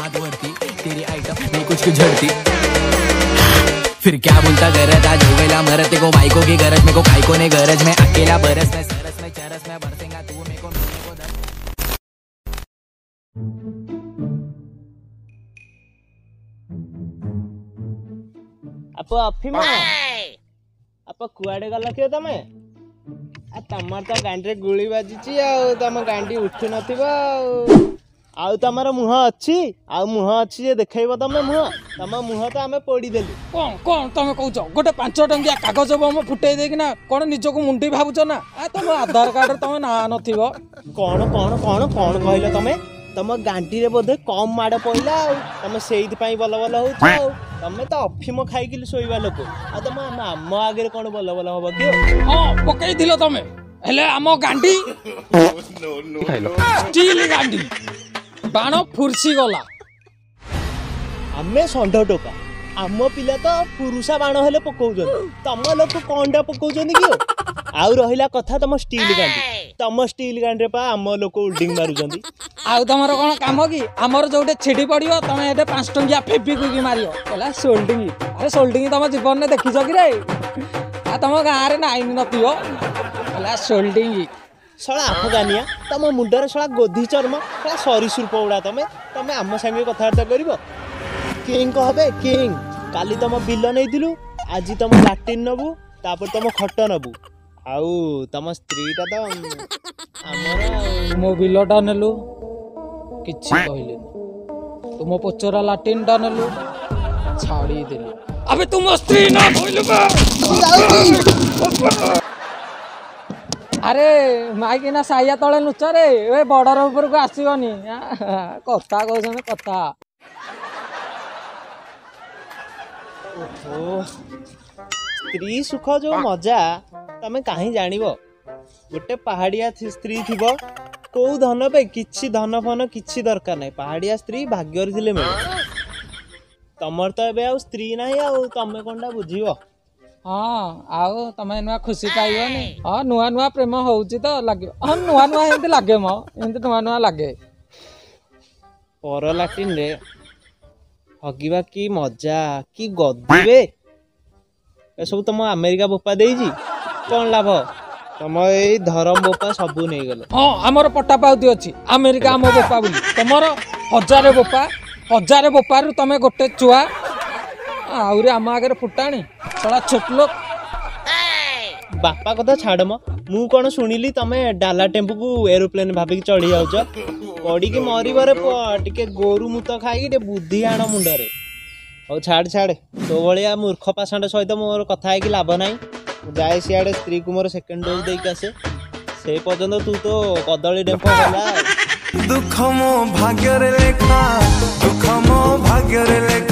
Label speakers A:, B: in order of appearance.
A: हाथ वरती तेरी आइटम नहीं कुछ कुछ झड़ती फिर क्या बोलता गरज आज हो गया मरते को माइको की गरज मेरे को काय को नहीं गरज मैं अकेला बरस में सरस में चरस में बरसेगा तू मेरे को
B: आप अफिम आप कुआडे गल कि तमे तमर तो गांडी गुली बाजी आम गांडी उठु न तमर मुह अच्छी मुह अच्छी जे देखब तमे मुह तम मुह तो आम पोड़देलु
C: कौन कौन तुम कौच गोटे 5 टंकिया कागज बम फुटे देना कौन निजक मुंडी भावुच ना तुम आधार कार्ड तुम ना नथिब
B: कौन कौन कौन कौन कहल तमे तम गांडी रे बोधे कम माड़ पड़ा तमे से बल बल हो तमे तो अफिम खाई शोवा लोक तुम आम आगे कौन बल बल हम कि
C: हाँ पकई तमे हेले आम गांडी स्टील गांडी बाण फुर्सी गला
B: आमे षंढ टोका आम पिला तो पुरुषा बाण हेले पकाउछन तम लोक कौनटा पकाउछन कि आउ रहिला कथा तम स्टील गांडी पा आम लोक उल्डिंग मारुछन
C: आउ तमर कोन काम कि हमर जोटे छिडी पड़ियो तमे एते 5 टंकिया फेबी कुकी मारियो कहला सोल्डिंग अरे सोल्डिंग तम जीवन ने देखिछ कि रे आ तम गां रे नाइन नथियो कहला सोल्डिंग
B: सला अफगानिया तम मुंडर सला गोधी चर्म सला सरीसृप उड़ा तमे तमे आम संगे कथबार्ता करिवो किंग कहबे किंग काली तम बिल नैथिलु आज तम लाटिन नबु तापर तम खट नबु आउ तम स्त्रीटा तो हमर
C: मो बिलटा नेलु किछि कहले तुम पोचरा लाटिन टा नेलु छाड़ी देलु अबे तुम स्त्री ना कहलु बा अरे माइक ना साइया तले नुच रे ए बॉर्डर ऊपर को आसीबनी कथा कहछन कथा
B: ओहो स्त्री सुख जो मजा तमे काहे जानिबो गोटे पहाड़िया स्त्री थिबो को धन पे किछि धन फन किछि दरकार नै पहाड़िया स्त्री भाग्यर थिले मिले तमर तो एबे आ स्त्री नाही आ तमे कोनडा बुझिबो
C: हाँ आओ तमें नुआ खुशी पाइबनी हाँ नुआ नुआ प्रेम होउची तो लगे हाँ नुआ नुआ एमती लगे मो एमती नुआ नुआ लगे
B: पर लाटिन रे हगिबा की मजा की गदिबे ए सब तुम अमेरिका बोपा देइजी कोन लाभ तुम ए धरम बोपा सबु नै गेलो
C: हाँ हमर पट्टा पाउती अछि अमेरिका हम बोपा बोली तमर 1000 बोपा रु तमे गोटे चुआ आउरे आम आगे फुटाणी थोड़ा छोट लोग
B: बापा कथा छाड़ मु कौन शुणिली तमे डाला टेम्पू को एरोप्लेन भाविक चढ़ी जाऊच पड़ी की मरबारे टिके गोरु मुत खाई बुद्धि आण मुंडरे हौ छाड़ छाड़ तो भाया मूर्ख पाषाण सहित मोर कथा है कि लाभ ना जाए सियाड़े स्त्री को मोर सेकेंड डोज देके आसे से पर्यंत तू तो कदली डेम्फ गला
D: दुख मो भाग्य रे लेखा दुख मो भाग्य रे लेखा।